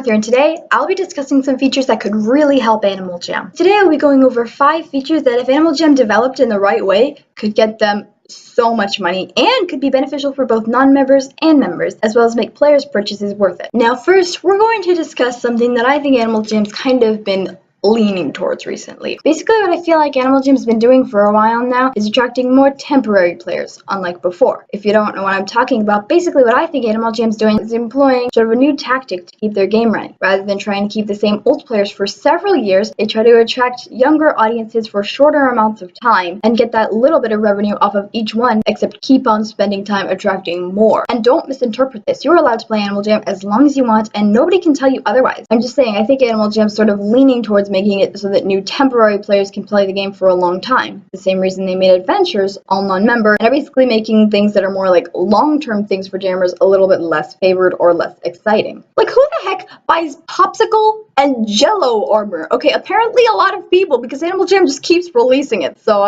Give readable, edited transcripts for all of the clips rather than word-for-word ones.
here, and today I'll be discussing some features that could really help Animal Jam. Today I'll be going over 5 features that if Animal Jam developed in the right way could get them so much money and could be beneficial for both non-members and members, as well as make players' purchases worth it. Now first, we're going to discuss something that I think Animal Jam's kind of been leaning towards recently. Basically, what I feel like Animal Jam's been doing for a while now is attracting more temporary players, unlike before. If you don't know what I'm talking about, basically what I think Animal Jam's doing is employing sort of a new tactic to keep their game running. Rather than trying to keep the same old players for several years, they try to attract younger audiences for shorter amounts of time and get that little bit of revenue off of each one, except keep on spending time attracting more. And don't misinterpret this. You're allowed to play Animal Jam as long as you want, and nobody can tell you otherwise. I'm just saying, I think Animal Jam's sort of leaning towards making it so that new temporary players can play the game for a long time. The same reason they made Adventures all non-member, and are basically making things that are more like long-term things for jammers a little bit less favored or less exciting. Like, who the heck buys Popsicle and Jello armor? Okay, apparently a lot of people, because Animal Jam just keeps releasing it, so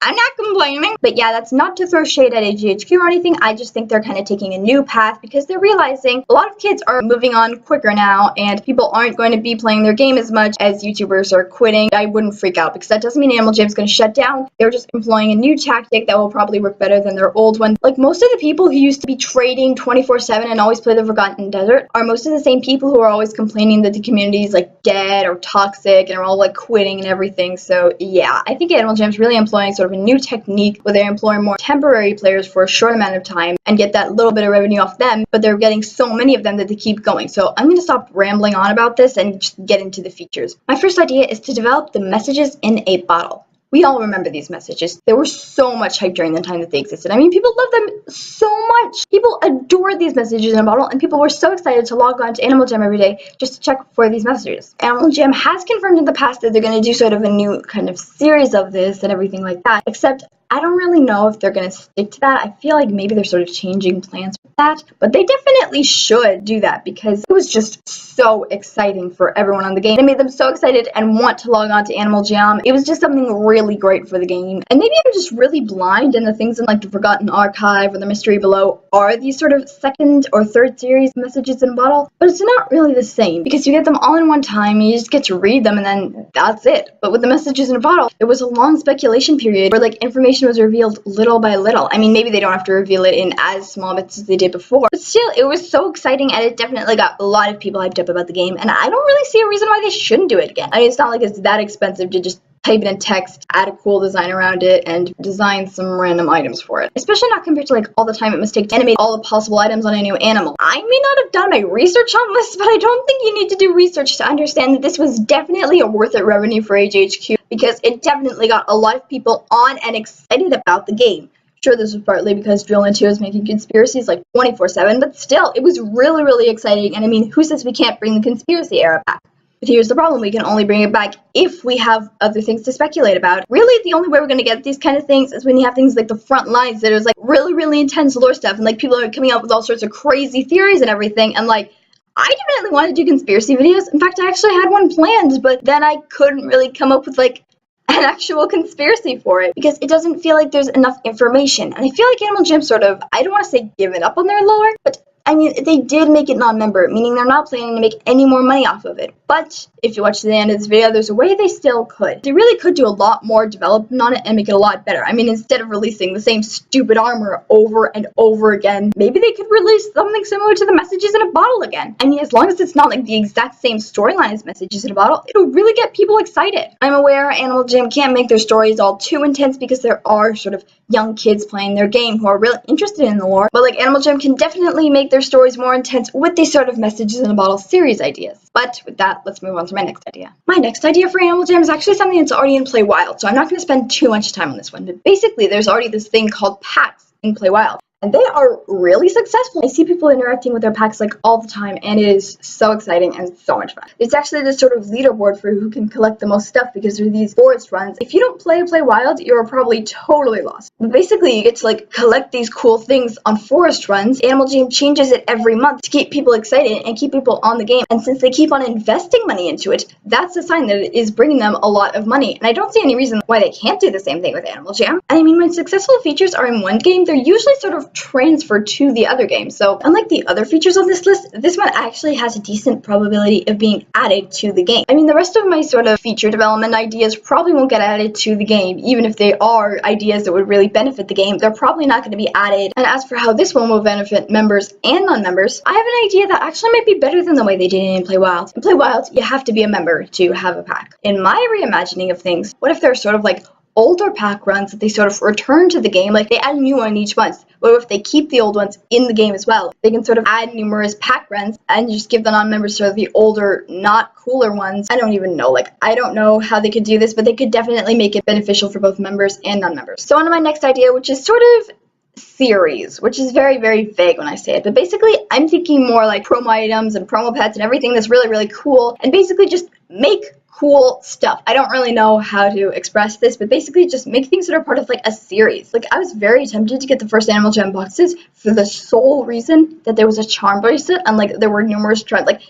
I'm not complaining. But yeah, that's not to throw shade at AGHQ or anything. I just think they're kind of taking a new path because they're realizing a lot of kids are moving on quicker now and people aren't going to be playing their game as much as YouTubers are quitting. I wouldn't freak out because that doesn't mean Animal Jam's going to shut down. They're just employing a new tactic that will probably work better than their old one. Like, most of the people who used to be trading 24/7 and always play the Forgotten Desert are most of the same people who are always complaining that the community is like dead or toxic and are all like quitting and everything. So yeah, I think Animal Jam's really employing sort of a new technique where they employ more temporary players for a short amount of time and get that little bit of revenue off them, but they're getting so many of them that they keep going. So I'm going to stop rambling on about this and just get into the features. My first idea is to develop the messages in a bottle. We all remember these messages. They were so much hype during the time that they existed. I mean, people loved them so much. People adored these messages in a bottle, and people were so excited to log on to Animal Jam every day just to check for these messages. Animal Jam has confirmed in the past that they're going to do sort of a new kind of series of this and everything like that, except I don't really know if they're going to stick to that. I feel like maybe they're sort of changing plans with that, but they definitely should do that because it was just so exciting for everyone on the game. It made them so excited and want to log on to Animal Jam. It was just something really great for the game. And maybe I'm just really blind, and the things in like the Forgotten Archive or the Mystery Below are these sort of second or third series messages in a bottle, but it's not really the same because you get them all in one time, you just get to read them, and then that's it. But with the messages in a bottle, there was a long speculation period where like information was revealed little by little. I mean, maybe they don't have to reveal it in as small bits as they did before, but still, it was so exciting, and it definitely got a lot of people hyped up about the game, and I don't really see a reason why they shouldn't do it again. I mean, it's not like it's that expensive to just type in text, add a cool design around it, and design some random items for it. Especially not compared to like all the time it must take to animate all the possible items on a new animal. I may not have done my research on this, but I don't think you need to do research to understand that this was definitely a worth it revenue for AGHQ because it definitely got a lot of people on and excited about the game. Sure, this was partly because Drillin' 2 is making conspiracies like 24/7, but still, it was really, really exciting. And I mean, who says we can't bring the conspiracy era back? But here's the problem, we can only bring it back if we have other things to speculate about. Really, the only way we're going to get these kind of things is when you have things like the front lines that is like really, really intense lore stuff, and like people are coming up with all sorts of crazy theories and everything, and like, I definitely wanted to do conspiracy videos. In fact, I actually had one planned, but then I couldn't really come up with like an actual conspiracy for it because it doesn't feel like there's enough information. And I feel like Animal Jam sort of, I don't want to say given up on their lore, but I mean, they did make it non-member, meaning they're not planning to make any more money off of it. But if you watch to the end of this video, there's a way they still could. They really could do a lot more development on it and make it a lot better. I mean, instead of releasing the same stupid armor over and over again, maybe they could release something similar to the messages in a bottle again. I mean, as long as it's not like the exact same storyline as messages in a bottle, it'll really get people excited. I'm aware Animal Jam can't make their stories all too intense because there are sort of young kids playing their game who are really interested in the lore, but like Animal Jam can definitely make their stories more intense with these sort of messages in a bottle series ideas. But with that, let's move on to my next idea. My next idea for Animal Jam is actually something that's already in Play Wild, so I'm not going to spend too much time on this one, but basically there's already this thing called packs in Play Wild. And they are really successful. I see people interacting with their packs like all the time, and it is so exciting and so much fun. It's actually this sort of leaderboard for who can collect the most stuff because there are these forest runs. If you don't play Wild, you're probably totally lost. But basically, you get to like collect these cool things on forest runs. Animal Jam changes it every month to keep people excited and keep people on the game. And since they keep on investing money into it, that's a sign that it is bringing them a lot of money. And I don't see any reason why they can't do the same thing with Animal Jam. And I mean, when successful features are in one game, they're usually sort of of transfer to the other game. So unlike the other features on this list, this one actually has a decent probability of being added to the game. I mean, the rest of my sort of feature development ideas probably won't get added to the game. Even if they are ideas that would really benefit the game, they're probably not going to be added. And as for how this one will benefit members and non-members, I have an idea that actually might be better than the way they did it in Play Wild. In Play Wild, you have to be a member to have a pack. In my reimagining of things, what if they're sort of like older pack runs that they sort of return to the game, like they add a new one each month? What if they keep the old ones in the game as well? They can sort of add numerous pack runs and just give the non-members sort of the older, not cooler ones. I don't even know, I don't know how they could do this, but they could definitely make it beneficial for both members and non-members. So on to my next idea, which is sort of series, which is very, very vague when I say it, but basically I'm thinking more like promo items and promo pets and everything that's really, really cool, and basically just make cool stuff. I don't really know how to express this, but basically just make things that are part of like a series. Like I was very tempted to get the first Animal Jam boxes for the sole reason that there was a charm bracelet and like there were numerous charms. Like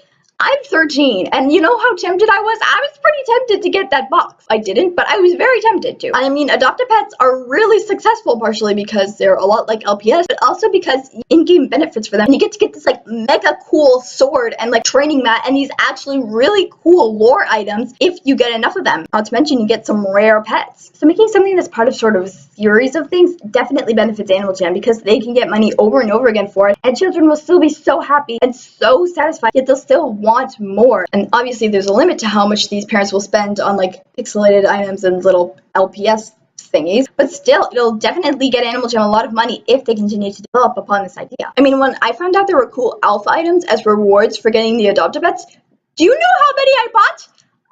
I'm 13, and you know how tempted I was? I was pretty tempted to get that box. I didn't, but I was very tempted to. I mean, adopted pets are really successful, partially because they're a lot like LPS, but also because in-game benefits for them. And you get to get this like mega cool sword and like training mat and these actually really cool lore items if you get enough of them. Not to mention you get some rare pets. So making something that's part of sort of a series of things definitely benefits Animal Jam because they can get money over and over again for it, and children will still be so happy and so satisfied, yet they'll still want more. And obviously there's a limit to how much these parents will spend on like pixelated items and little LPS thingies, but still it'll definitely get Animal Jam a lot of money if they continue to develop upon this idea. I mean, when I found out there were cool alpha items as rewards for getting the adopted pets, do you know how many I bought?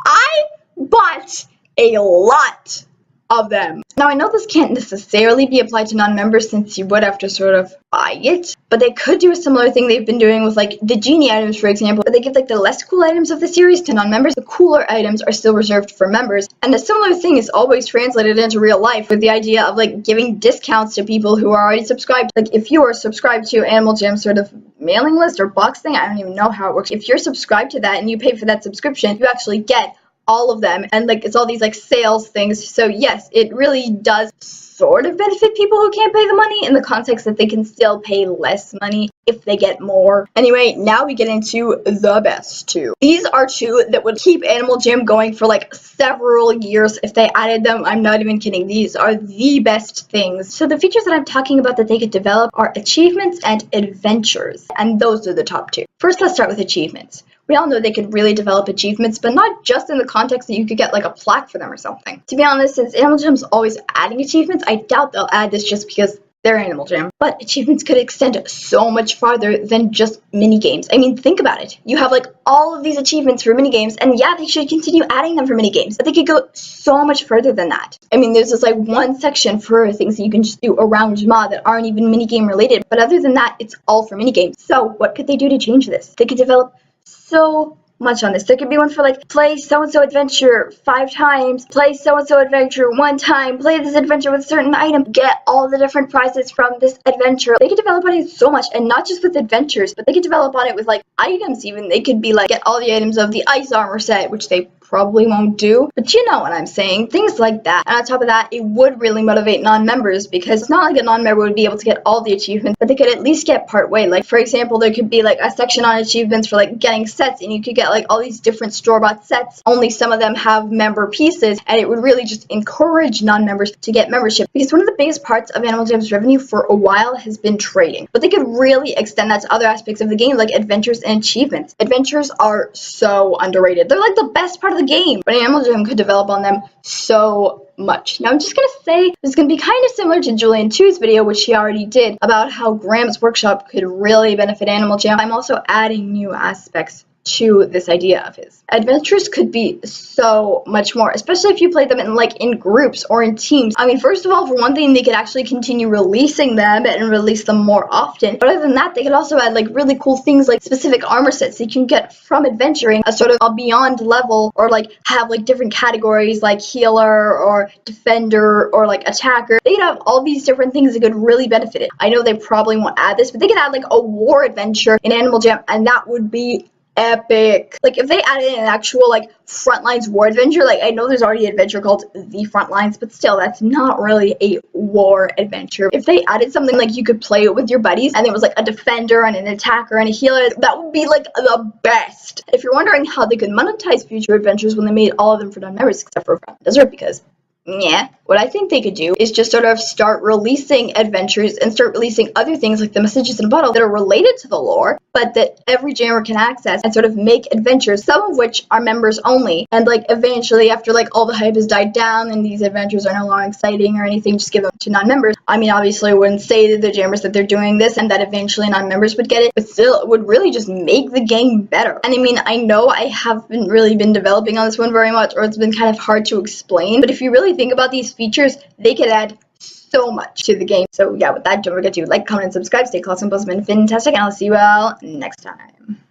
I bought a lot of them. Now I know this can't necessarily be applied to non-members since you would have to sort of buy it, but they could do a similar thing they've been doing with like the genie items, for example, but they give like the less cool items of the series to non-members. The cooler items are still reserved for members, and a similar thing is always translated into real life with the idea of like giving discounts to people who are already subscribed. Like if you are subscribed to Animal Jam sort of mailing list or box thing, I don't even know how it works. If you're subscribed to that and you pay for that subscription, you actually get all of them, and like it's all these like sales things. So yes, it really does sort of benefit people who can't pay the money in the context that they can still pay less money if they get more. Anyway, now we get into the best two. These are two that would keep Animal Jam going for like several years if they added them. I'm not even kidding. These are the best things. So the features that I'm talking about that they could develop are achievements and adventures, and those are the top two. First, let's start with achievements. We all know they could really develop achievements, but not just in the context that you could get like a plaque for them or something. To be honest, since Animal Jam's always adding achievements, I doubt they'll add this just because they're Animal Jam. But achievements could extend so much farther than just mini games. I mean, think about it. You have like all of these achievements for mini games, and yeah, they should continue adding them for mini games, but they could go so much further than that. I mean, there's this like one section for things that you can just do around Ma that aren't even mini game related, but other than that, it's all for mini games. So what could they do to change this? They could develop so much on this. There could be one for like play so-and-so adventure 5 times, play so-and-so adventure 1 time, play this adventure with a certain item, get all the different prizes from this adventure. They could develop on it so much, and not just with adventures, but they could develop on it with like items even. They could be like get all the items of the ice armor set, which they probably won't do, but you know what I'm saying, things like that. And on top of that, it would really motivate non-members, because it's not like a non-member would be able to get all the achievements, but they could at least get part way. Like for example, there could be like a section on achievements for like getting sets, and you could get like all these different store-bought sets. Only some of them have member pieces, and it would really just encourage non-members to get membership, because one of the biggest parts of Animal Jam's revenue for a while has been trading, but they could really extend that to other aspects of the game like adventures and achievements. Adventures are so underrated. They're like the best part of the game, but Animal Jam could develop on them so much. Now I'm just gonna say this is gonna be kind of similar to Julian 2's video, which he already did, about how Graham's workshop could really benefit Animal Jam. I'm also adding new aspects to this idea of his. Adventures could be so much more, especially if you play them in groups or in teams. I mean, first of all, for one thing, they could actually continue releasing them and release them more often. But other than that, they could also add like really cool things like specific armor sets that you can get from adventuring, a sort of a beyond level, or like have like different categories like healer or defender or like attacker. They could have all these different things that could really benefit it. I know they probably won't add this, but they could add like a war adventure in Animal Jam, and that would be epic. Like, if they added an actual, like, Frontlines war adventure, like, I know there's already an adventure called The Frontlines, but still, that's not really a war adventure. If they added something like you could play it with your buddies, and it was like a defender and an attacker and a healer, that would be like the best. If you're wondering how they could monetize future adventures when they made all of them for non-members except for Frontline Desert, because yeah, what I think they could do is just sort of start releasing adventures and start releasing other things like the messages in a bottle that are related to the lore, but that every jammer can access, and sort of make adventures, some of which are members only. And like eventually, after like all the hype has died down and these adventures are no longer exciting or anything, just give them to non-members. I mean, obviously I wouldn't say to the jammers that they're doing this and that eventually non-members would get it, but still it would really just make the game better. And I mean, I know I haven't really been developing on this one very much, or it's been kind of hard to explain, but if you really think about these features, they could add so much to the game. So yeah, with that, don't forget to like, comment, and subscribe. Stay close and been fantastic, and I'll see you all next time.